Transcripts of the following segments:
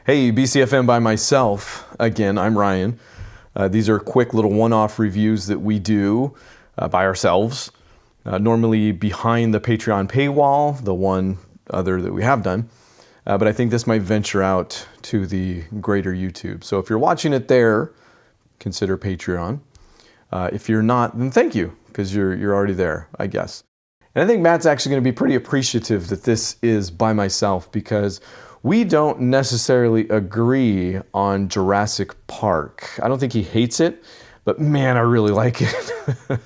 Hey, BCfM by myself. Again, I'm Ryan. These are quick little one-off reviews that we do by ourselves. Normally behind the Patreon paywall, the one other that we have done. But I think this might venture out to the greater YouTube. So if you're watching it there, consider Patreon. If you're not, then thank you, because you're already there, I guess. And I think Matt's actually going to be pretty appreciative that this is by myself, because we don't necessarily agree on Jurassic Park. I don't think he hates it, but man, I really like it.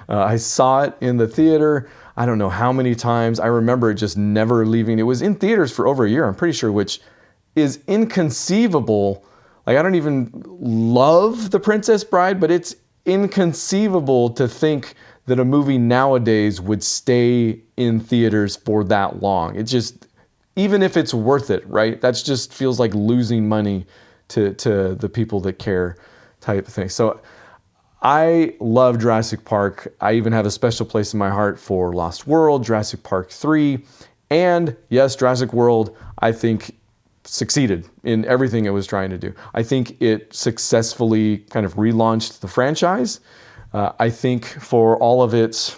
I saw it in the theater, I don't know how many times. I remember it just never leaving. It was in theaters for over a year, I'm pretty sure, which is inconceivable. Like, I don't even love The Princess Bride, but it's inconceivable to think that a movie nowadays would stay in theaters for that long. It just, even if it's worth it, right? That just feels like losing money to the people that care type of thing. So I love Jurassic Park. I even have a special place in my heart for Lost World, Jurassic Park 3, and yes, Jurassic World, I think, succeeded in everything it was trying to do. I think it successfully kind of relaunched the franchise. I think for all of it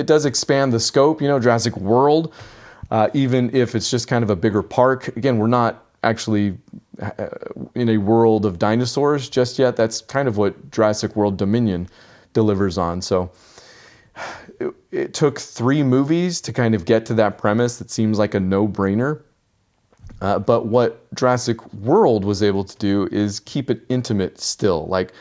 does expand the scope. You know, Jurassic World, even if it's just kind of a bigger park. Again, we're not actually in a world of dinosaurs just yet. That's kind of what Jurassic World Dominion delivers on. So it took 3 movies to kind of get to that premise that seems like a no-brainer. But what Jurassic World was able to do is keep it intimate still. Like,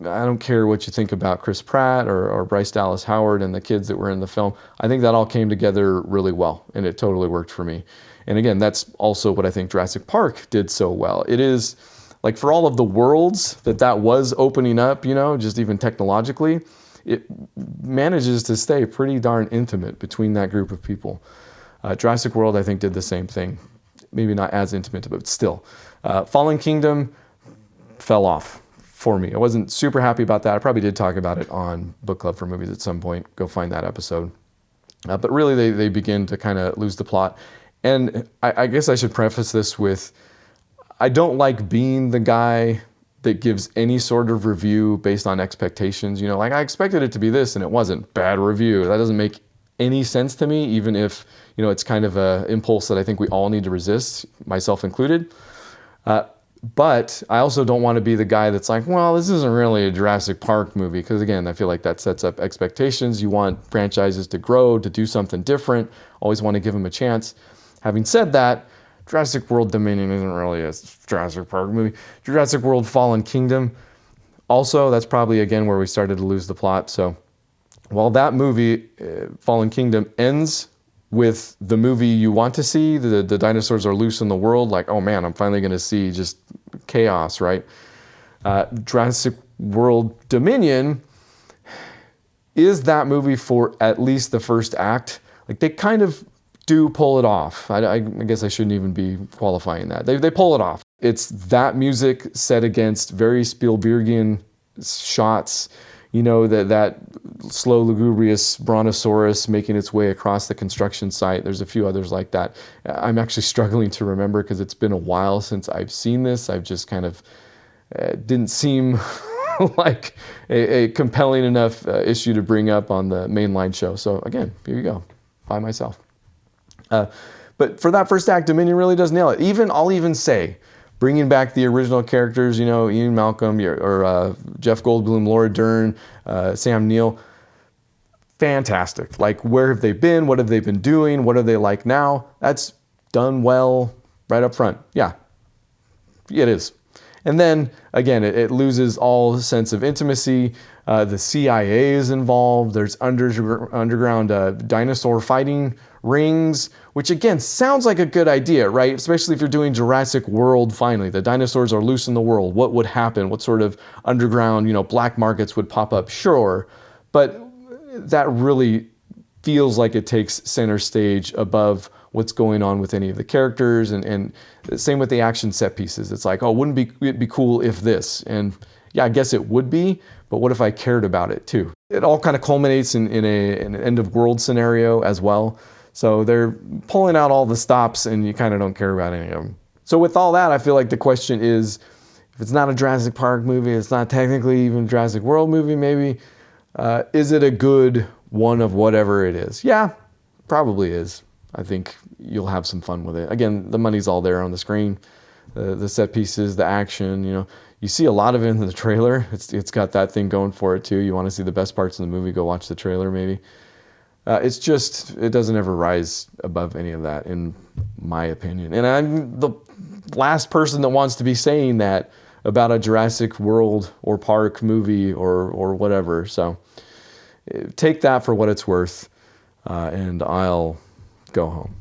I don't care what you think about Chris Pratt or Bryce Dallas Howard and the kids that were in the film. I think that all came together really well, and it totally worked for me. And again, that's also what I think Jurassic Park did so well. It is, like, for all of the worlds that was opening up, you know, just even technologically, it manages to stay pretty darn intimate between that group of people. Jurassic World, I think, did the same thing. Maybe not as intimate, but still. Fallen Kingdom fell off for me. I wasn't super happy about that. I probably did talk about it on Book Club for Movies at some point. Go find that episode. But really, they begin to kind of lose the plot. And I guess I should preface this with, I don't like being the guy that gives any sort of review based on expectations. You know, like, I expected it to be this and it wasn't. Bad review. That doesn't make any sense to me, even if, you know, it's kind of an impulse that I think we all need to resist, myself included. But I also don't want to be the guy that's like, well, this isn't really a Jurassic Park movie, because again, I feel like that sets up expectations. You want franchises to grow, to do something different, always want to give them a chance. Having said that, Jurassic World Dominion isn't really a Jurassic Park movie. Jurassic World Fallen Kingdom, also, that's probably, again, where we started to lose the plot. So while that movie, Fallen Kingdom, ends with the movie you want to see, the dinosaurs are loose in the world, like, oh man, I'm finally going to see just chaos, right? Jurassic World Dominion is that movie for at least the first act. Like, they kind of do pull it off. I guess I shouldn't even be qualifying that. They pull it off. It's that music set against very Spielbergian shots, you know, that slow, lugubrious brontosaurus making its way across the construction site. There's a few others like that. I'm actually struggling to remember because it's been a while since I've seen this. I've just kind of didn't seem like a compelling enough issue to bring up on the mainline show. So again, here you go, by myself. But for that first act, Dominion really does nail it. I'll even say, bringing back the original characters, you know, Ian Malcolm or Jeff Goldblum, Laura Dern, Sam Neill, fantastic. Like, where have they been? What have they been doing? What are they like now? That's done well right up front. Yeah, it is. And then, again, it loses all sense of intimacy. The CIA is involved. There's underground dinosaur fighting rings, which again sounds like a good idea, right? Especially if you're doing Jurassic World finally. The dinosaurs are loose in the world. What would happen? What sort of underground, you know, black markets would pop up? Sure. But that really feels like it takes center stage above what's going on with any of the characters, and same with the action set pieces. It's like, oh, wouldn't it be cool if this? And yeah, I guess it would be, but what if I cared about it too? It all kind of culminates in an end of world scenario as well. So they're pulling out all the stops and you kind of don't care about any of them. So with all that, I feel like the question is, if it's not a Jurassic Park movie, it's not technically even a Jurassic World movie maybe, is it a good one of whatever it is? Yeah, probably is. I think you'll have some fun with it. Again, the money's all there on the screen. The set pieces, the action, you see a lot of it in the trailer. It's got that thing going for it too. You want to see the best parts in the movie, go watch the trailer maybe. It's just, it doesn't ever rise above any of that, in my opinion. And I'm the last person that wants to be saying that about a Jurassic World or Park movie or whatever. So take that for what it's worth, and I'll go home.